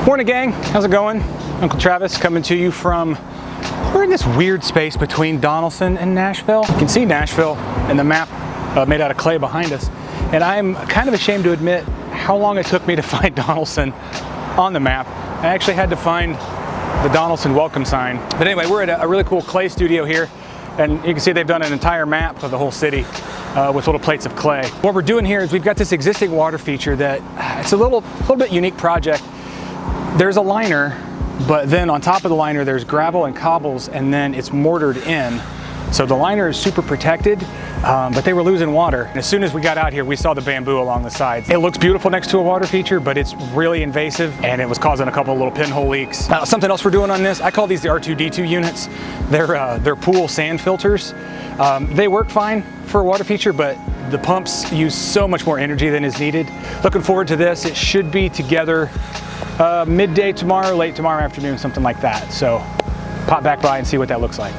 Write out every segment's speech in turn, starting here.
Morning, gang. How's it going? Uncle Travis coming to you from, we're in this weird space between Donelson and Nashville. You can see Nashville in the map made out of clay behind us. And I'm kind of ashamed to admit how long it took me to find Donelson on the map. I actually had to find the Donelson welcome sign. But anyway, we're at a really cool clay studio here. And you can see they've done an entire map of the whole city with little plates of clay. What we're doing here is we've got this existing water feature that it's a little bit unique project. There's a liner, but then on top of the liner there's gravel and cobbles, and then it's mortared in. So the liner is super protected, but they were losing water. And as soon as we got out here, we saw the bamboo along the sides. It looks beautiful next to a water feature, but it's really invasive, and it was causing a couple of little pinhole leaks. Something else we're doing on this, I call these the R2D2 units. They're pool sand filters. They work fine for a water feature, but the pumps use so much more energy than is needed. Looking forward to this. It should be together midday tomorrow, late tomorrow afternoon, something like that. So pop back by and see what that looks like.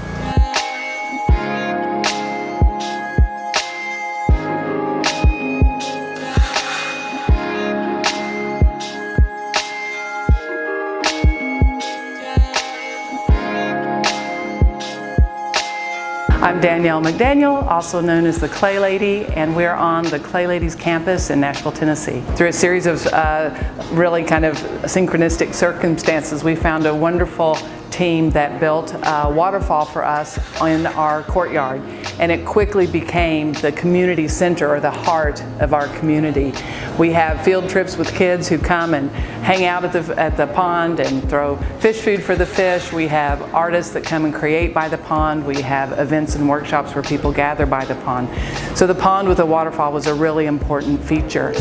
I'm Danielle McDaniel, also known as the Clay Lady, and we're on the Clay Ladies campus in Nashville, Tennessee. Through a series of really kind of synchronistic circumstances, we found a wonderful team that built a waterfall for us in our courtyard, and it quickly became the community center, or the heart of our community. We have field trips with kids who come and hang out at the pond and throw fish food for the fish. We have artists that come and create by the pond. We have events and workshops where people gather by the pond. So the pond with a waterfall was a really important feature.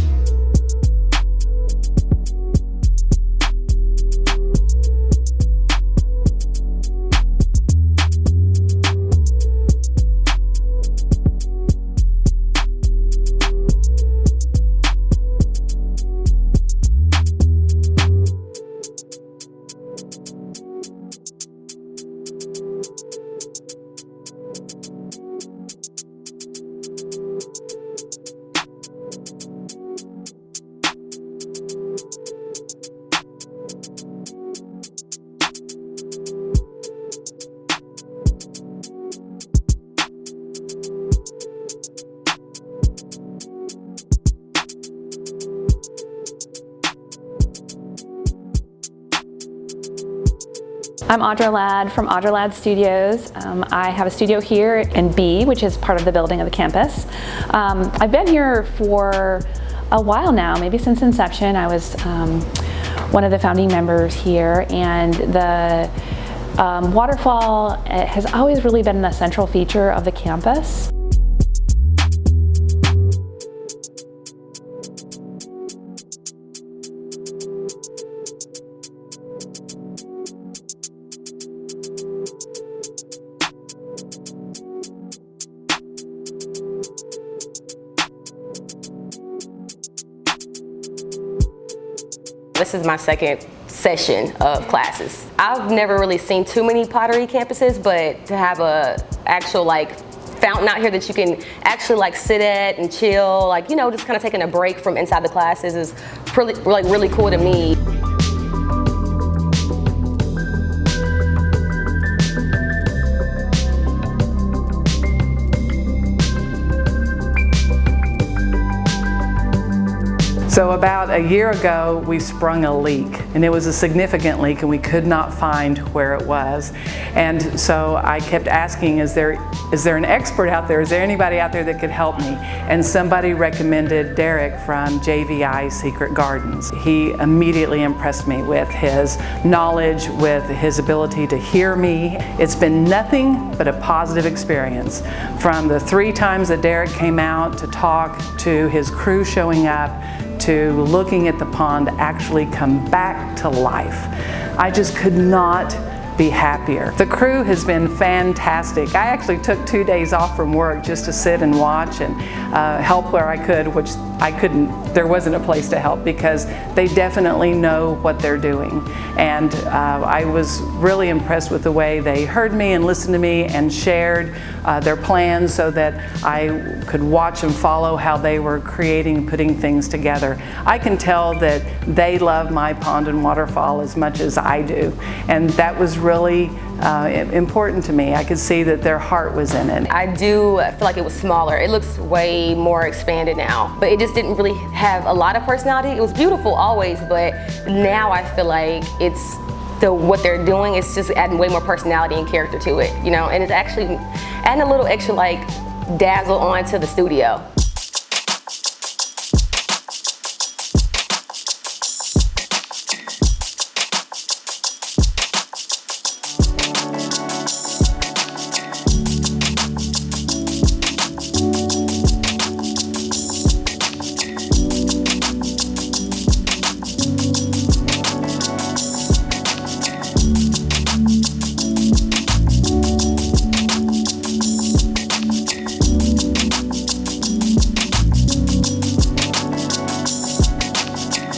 I'm Audra Ladd from Audra Ladd Studios. I have a studio here in B, which is part of the building of the campus. I've been here for a while now, maybe since inception. I was one of the founding members here, and the waterfall has always really been the central feature of the campus. This is my second session of classes. I've never really seen too many pottery campuses, but to have a actual fountain out here that you can actually sit at and chill, just kind of taking a break from inside the classes is really cool to me. So about a year ago, we sprung a leak, and it was a significant leak, and we could not find where it was. And so I kept asking, is there an expert out there? Is there anybody out there that could help me? And somebody recommended Derek from JVI Secret Gardens. He immediately impressed me with his knowledge, with his ability to hear me. It's been nothing but a positive experience. From the 3 times that Derek came out to talk, to his crew showing up, to looking at the pond actually come back to life. I just could not be happier. The crew has been fantastic. I actually took 2 days off from work just to sit and watch and help where I could, which I couldn't there wasn't a place to help, because they definitely know what they're doing. And I was really impressed with the way they heard me and listened to me and shared their plans, so that I could watch and follow how they were creating, putting things together. I can tell that they love my pond and waterfall as much as I do, and that was really important to me. I could see that their heart was in it. I do feel like it was smaller. It looks way more expanded now, but it just didn't really have a lot of personality. It was beautiful always, but now I feel like it's what they're doing is just adding way more personality and character to it, you know, and it's actually adding a little extra like dazzle onto the studio.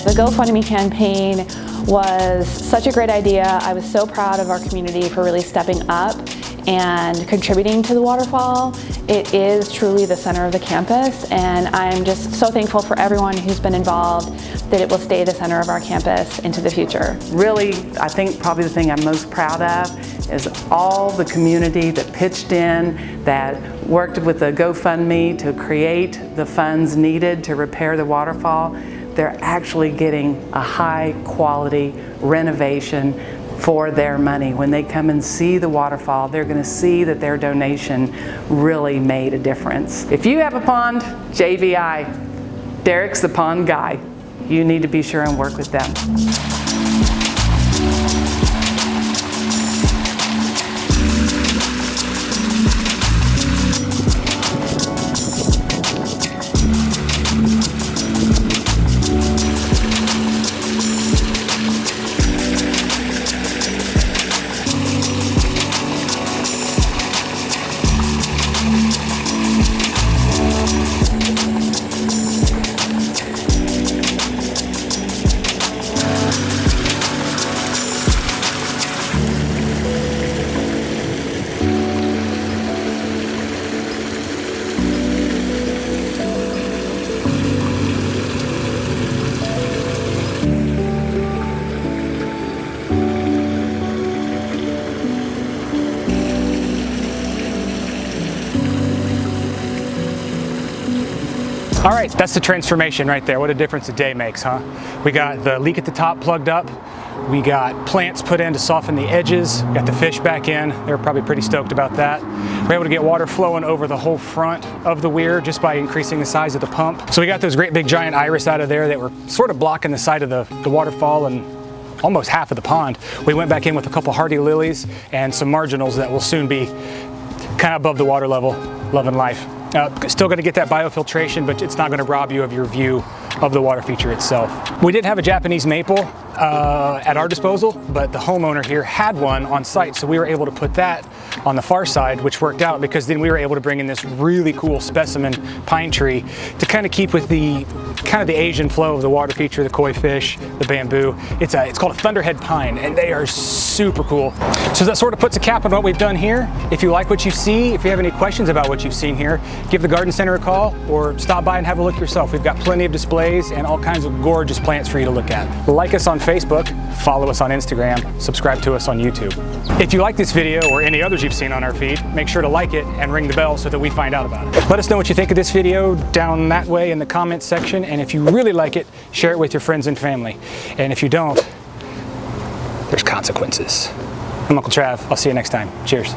The GoFundMe campaign was such a great idea. I was so proud of our community for really stepping up and contributing to the waterfall. It is truly the center of the campus, and I'm just so thankful for everyone who's been involved, that it will stay the center of our campus into the future. Really, I think probably the thing I'm most proud of is all the community that pitched in, that worked with the GoFundMe to create the funds needed to repair the waterfall. They're actually getting a high quality renovation for their money. When they come and see the waterfall, they're going to see that their donation really made a difference. If you have a pond, JVI, Derek's the pond guy. You need to be sure and work with them. All right, that's the transformation right there. What a difference a day makes, huh? We got the leak at the top plugged up. We got plants put in to soften the edges. Got the fish back in. They were probably pretty stoked about that. We're able to get water flowing over the whole front of the weir just by increasing the size of the pump. So we got those great big giant iris out of there that were sort of blocking the side of the waterfall and almost half of the pond. We went back in with a couple hardy lilies and some marginals that will soon be kind of above the water level, loving life. Still going to get that biofiltration, but it's not going to rob you of your view of the water feature itself. We did have a Japanese maple at our disposal, but the homeowner here had one on site, so we were able to put that on the far side, which worked out because then we were able to bring in this really cool specimen pine tree to kind of keep with the Asian flow of the water feature, the koi fish, the bamboo. It's called a thunderhead pine, and they are super cool. So that sort of puts a cap on what we've done here. If you like what you see, if you have any questions about what you've seen here, give the garden center a call or stop by and have a look yourself. We've got plenty of displays and all kinds of gorgeous plants for you to look at. Like us on Facebook, follow us on Instagram, subscribe to us on YouTube. If you like this video or any others you've seen on our feed, make sure to like it and ring the bell so that we find out about it. Let us know what you think of this video down that way in the comments section, and if you really like it, share it with your friends and family. And if you don't, there's consequences. I'm Uncle Trav. I'll see you next time. Cheers.